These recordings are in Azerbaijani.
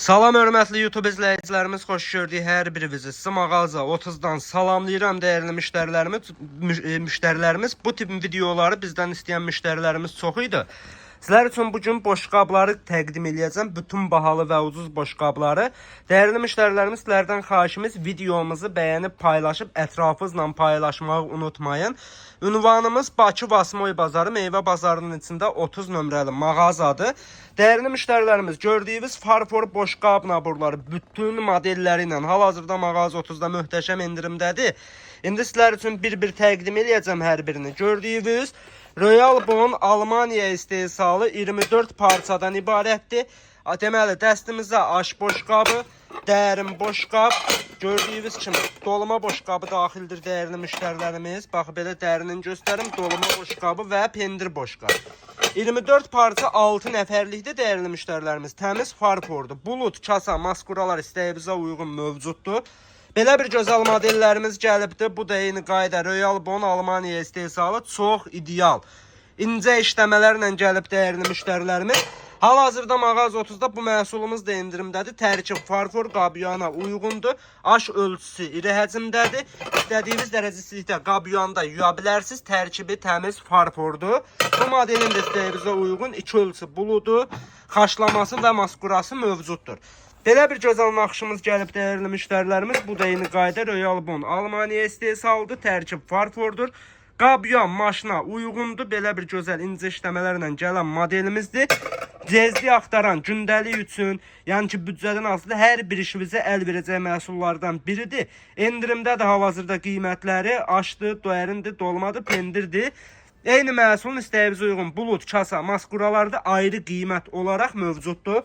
Salam hörmətli YouTube izləyicilərimiz, xoş gördük hər birinizi. Sizi mağaza 30-dan salamlayıram dəyərli müştərilərimiz. Bu tip videoları bizdən istəyən müştərilərimiz çox idi. Sizlər üçün bugün boşqabları təqdim edəcəm. Bütün bahalı və ucuz boşqabları. Dəyərli müştərilərimiz, sizlərdən xahişimiz videomuzu bəyənib paylaşıb ətrafınızla paylaşmağı unutmayın. Ünvanımız Bakı Vasmoy bazarı, meyvə bazarının içində 30 nömrəli mağazadır. Dəyərli müştərilərimiz, gördüyünüz farfor boşqab naborları bütün modelləri ilə hal-hazırda mağaza 30-da möhtəşəm endirimdədir. İndi sizlər üçün bir-bir təqdim edəcəm hər birini. Gördüyünüz Royal Bon Almaniya istehsalı 24 parçadan ibarətdir. Deməli, dəstimizə aş boşqabı, dərin boşqab, gördüyünüz kimi dolma boşqabı daxildir dəyərli müştərilərimiz. Bax, belə dərinin göstərim, dolma boşqabı və pendir boşqabı. 24 parça 6 nəfərlikdir dəyərli müştərilərimiz. Təmiz farfordur. Bulut, kasa, maskuralar istəyinizə uyğun mövcuddur. Belə bir gözəl modellərimiz gəlibdir. Bu da eyni qayda Royal Bon Almaniya istehsalı çox ideal. İncə işləmələrlə gəlib dəyərli müştərilərimiz. Hal-hazırda mağaza 30-da bu məhsulumuz da endirimdədir. Tərkib farfor qabyana uyğundur. Aş ölçüsü iri həcmdədir. İstədiyiniz dərəcəsində qabyanda yuya bilərsiniz. Tərkibi təmiz farfordur. Bu modelin də istəyinizə uyğun 2 ölçü buludu, xaşlaması və maskurası mövcuddur. Belə bir gözəl naxışımız gəlib dəyərli müştərilərimiz. Bu da eyni qayda Royal Bon Almaniya istehsalıdır. Tərkib farfordur. Qabyan maşına uyğundur. Belə bir gözəl incə işləmələrlə gələn modelimizdir. Cezli axtaran gündəlik üçün, yəni ki, büdcədən asılı hər bir işimizə əl verəcək məhsullardan biridir. Endirimdədir hal-hazırda qiymətləri. Aşdır, döyərindir, dolmadır, pendirdir. Eyni məhsulun istəyinizə uyğun bulut, kasa, maskuralarda ayrı qiymət olaraq mövcuddur.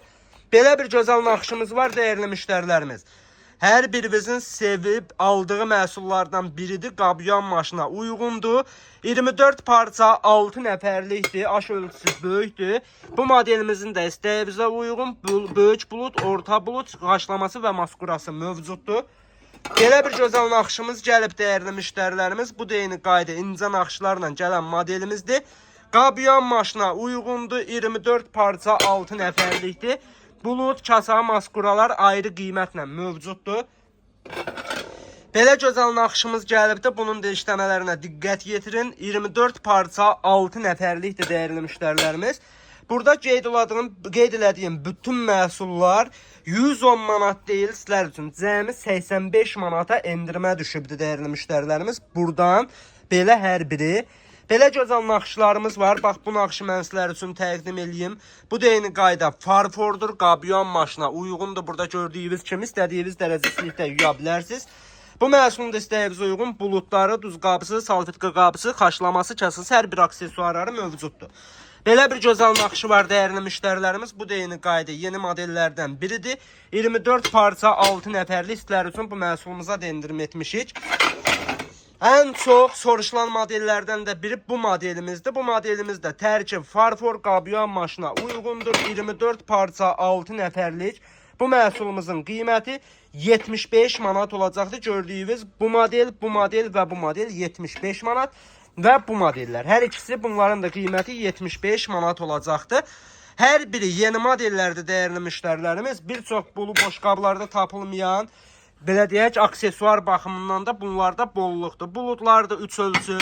Belə bir gözəl naxışımız var dəyərli müştərilərimiz. Hər birinizin sevib aldığı məhsullardan biridir. Qabyan maşına uyğundur. 24 parça 6 nəfərlikdir. Aş ölçüsü böyükdür. Bu modelimizin də istəyinizə uyğun böyük bulut, orta bulut, haşlaması və maskurası mövcuddur. Belə bir gözəl naxışımız gəlib dəyərli müştərilərimiz. Bu da eyni qayda incə naxışlarla gələn modelimizdir. Qabyan maşına uyğundur. 24 parça 6 nəfərlikdir. Bulut, kasa, maskuralar ayrı qiymətlə mövcuddur. Belə gözəl naxışımız gəlibdir. Bunun da işləmələrinə diqqət yetirin. 24 parça 6 nəfərlikdir dəyərli müştərilərimiz. Burada qeyd elədiyim bütün məhsullar 110 manat deyil, sizlər üçün cəmi 85 manata endirmə düşübdür dəyərli müştərilərimiz. Buradan belə hər biri. Belə gözəl naxışlarımız var. Bax, bu naxışı mən sizlər üçün təqdim edeyim. Bu da eyni qayda farfordur. Qabyan maşına uyğundur. Burada gördüyünüz kimi istədiyiniz dərəcəsində yuya bilərsiniz. Bu məhsulun da istəyinizə uyğun bulutları, duz qabısı, salfetka qabısı, xaşlaması, kasası, hər bir aksesuarları mövcuddur. Belə bir gözəl naxışı var dəyərli müştərilərimiz. Bu da eyni qayda yeni modellərdən biridir. 24 parça 6 nəfərli istilər üçün bu məhsulumuza da endirim etmişik. Ən çox soruşulan modellərdən də biri bu modelimizdir. Bu modelimizdə tərkib farfor qabyan maşına uyğundur. 24 parça 6 nəfərlik. Bu məhsulumuzun qiyməti 75 manat olacaqdır. Gördüyünüz bu model və bu model 75 manat və bu modellər. Hər ikisi bunların da qiyməti 75 manat olacaqdır. Hər biri yeni modellərdir dəyərli müştərilərimiz. Bir çox bulu boşqablarda tapılmayan, belə deyək, aksesuar baxımından da bunlarda bolluqdur. Bulutlar da 3 ölçü,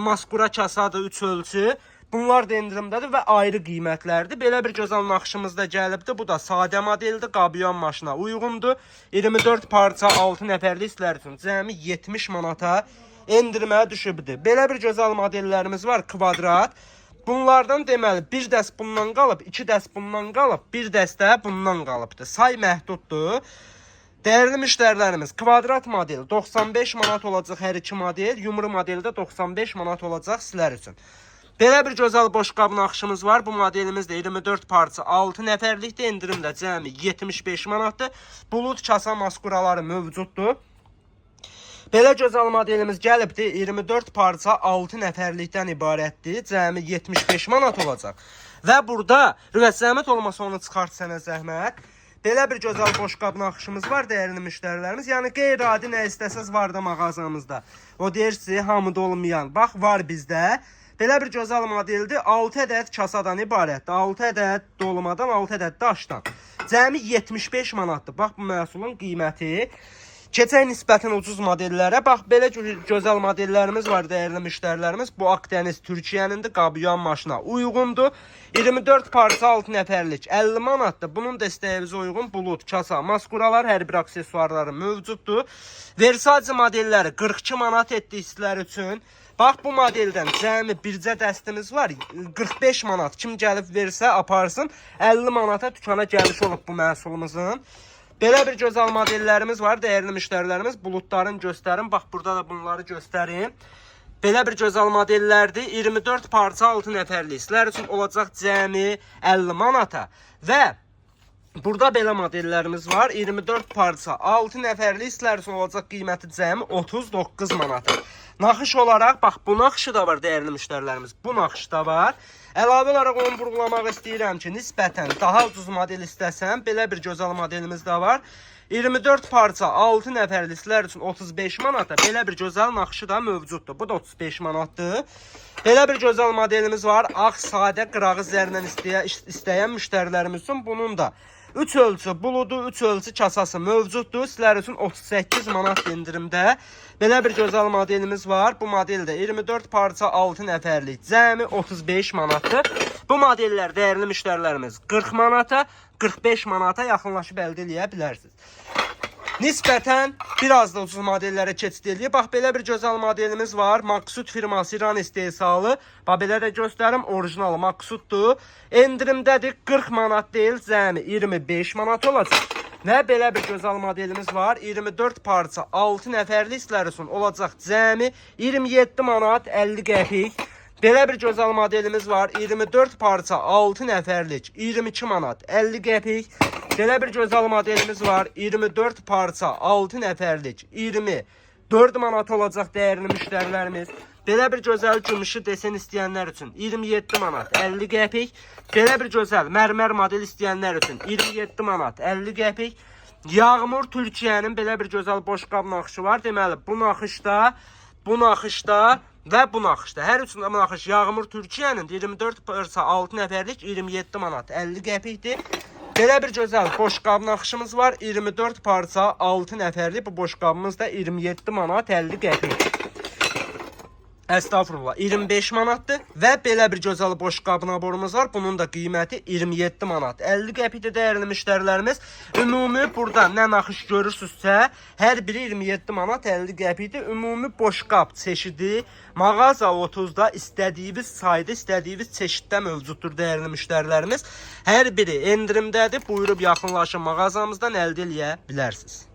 maskura kasa da 3 ölçü. Bunlar da endirimdədir və ayrı qiymətlərdir. Belə bir gözəl naxışımız da gəlibdir. Bu da sadə modeldir. Qabyan maşına uyğundur. 24 parça 6 nəfərli istilər üçün cəmi 70 manata endirməyə düşübdür. Belə bir gözəl modellərimiz var. Kvadrat. Bunlardan deməli bir dəst bundan qalıb, 2 dəst bundan qalıb, bir dəstə bundan qalıbdır. Say məhduddur. Dəyərli müştərilərimiz, kvadrat model 95 manat olacaq hər iki model, yumru modeldə 95 manat olacaq sizlər üçün. Belə bir gözəl boşqab naxışımız var. Bu modelimiz də 24 parça 6 nəfərlikdir. Endirimdə cəmi 75 manatdır. Bulut, kasa, maskuraları mövcuddur. Belə gözəl modelimiz gəlibdir. 24 parça 6 nəfərlikdən ibarətdir. Cəmi 75 manat olacaq. Və burada zəhmət olmasa onu çıxart sənə zəhmət. Belə bir gözəl boşqab naxışımız var dəyərli müştərilərimiz. Yəni qeyri-adi nə istəsəz var da mağazamızda. O deyirsi hamıda olmayan. Bax, var bizdə. Belə bir gözəl modeldir. 6 ədəd kasadan ibarətdir. 6 ədəd dolumadan, 6 ədəd daşdan. Cəmi 75 manatdır. Bax bu məhsulun qiyməti. Keçən nisbətən ucuz modellərə bax belə gözəl modellərimiz var dəyərli müştərilərimiz. Bu Akdeniz Türkiyənindir, qabıyan maşına uyğundur. 24 parça 6 nəfərlik 50 manatdır. Bunun da istəyinizə uyğun bulut, kasa, maskuralar, hər bir aksesuarları mövcuddur. Versace modelləri 42 manat etdi sizlər üçün. Bax bu modeldən cəmi bircə dəstimiz var. 45 manat kim gəlib versə aparsın. 50 manata dükana gəliş olub bu məhsulumuzun. Belə bir gözəl modellərimiz var dəyərli müştərilərimiz. Bulutların göstərin. Bax burada da bunları göstərim. Belə bir gözəl modellərdir. 24 parça 6 nəfərlik. Sizlər üçün olacaq cəmi 50 manata. Və burada belə modellərimiz var. 24 parça 6 nəfərlik. Sizlər üçün olacaq qiyməti cəmi 39 manata. Naxış olaraq, bax bu naxışı da var dəyərli müştərilərimiz. Bu naxış da var. Əlavə olaraq onu vurğulamaq istəyirəm ki, nisbətən daha ucuz model istəsəm, belə bir gözəl modelimiz də var. 24 parça 6 nəfərliklər üçün 35 manata. Belə bir gözəl naxışı da mövcuddur. Bu da 35 manatdır. Belə bir gözəl modelimiz var. Ağ, sadə, qırağı zərdən istəyən müştərilərimiz üçün bunun da 3 ölçü buludu, 3 ölçü kasası mövcuddur. Sizlər üçün 38 manat endirimdə. Belə bir gözəl modelimiz var. Bu model də 24 parça 6 nəfərlik. Cəmi 35 manatdır. Bu modellər dəyərli müştərilərimiz 40 manata, 45 manata yaxınlaşıb əldə edə bilərsiniz. Nisbətən biraz da ucuz modellərə keçid eləyib. Bax belə bir gözəl modelimiz var. Maksud firması İran istehsalı. Bax belə də göstərim, orijinal Maksuddur. Endirimdədir. 40 manat deyil, cəmi 25 manat olacaq. Və belə bir gözəl modelimiz var. 24 parça 6 nəfərlik sizlər üçün olacaq cəmi 27 manat 50 qəpik. Belə bir gözəl modelimiz var. 24 parça 6 nəfərlik 22 manat 50 qəpik. Belə bir gözəl modelimiz var. 24 parça 6 nəfərlik 24 manat olacaq dəyərli müştərilərimiz. Belə bir gözəl gümüşü desen istəyənlər üçün 27 manat 50 qəpik. Belə bir gözəl mərmər model istəyənlər üçün 27 manat 50 qəpik. Yağmur Türkiyənin belə bir gözəl boşqab naxışı var. Deməli bu naxışda, bu naxışda və bu naxışda. Hər üçün naxış Yağmur Türkiyənin 24 parça 6 nəfərlik 27 manat 50 qəpikdir. Belə bir gözəl boşqab naxışımız var. 24 parça 6 nəfərlik bu boşqabımız da 27 manat 50 qəpik. Estağfurullah 25 manatdır və belə bir gözəl boşqab naborumuz var. Bunun da qiyməti 27 manat 50 qəpikdir dəyərli müştərilərimiz. Ümumi burada nə naxış görürsünüzsə, hər biri 27 manat 50 qəpikdir. Ümumi boşqab çeşidi mağaza 30-da istədiyiniz sayda, istədiyiniz çeşiddə mövcuddur dəyərli müştərilərimiz. Hər biri endirimdədir. Buyurub yaxınlaşın mağazamızdan əldə edə bilərsiniz.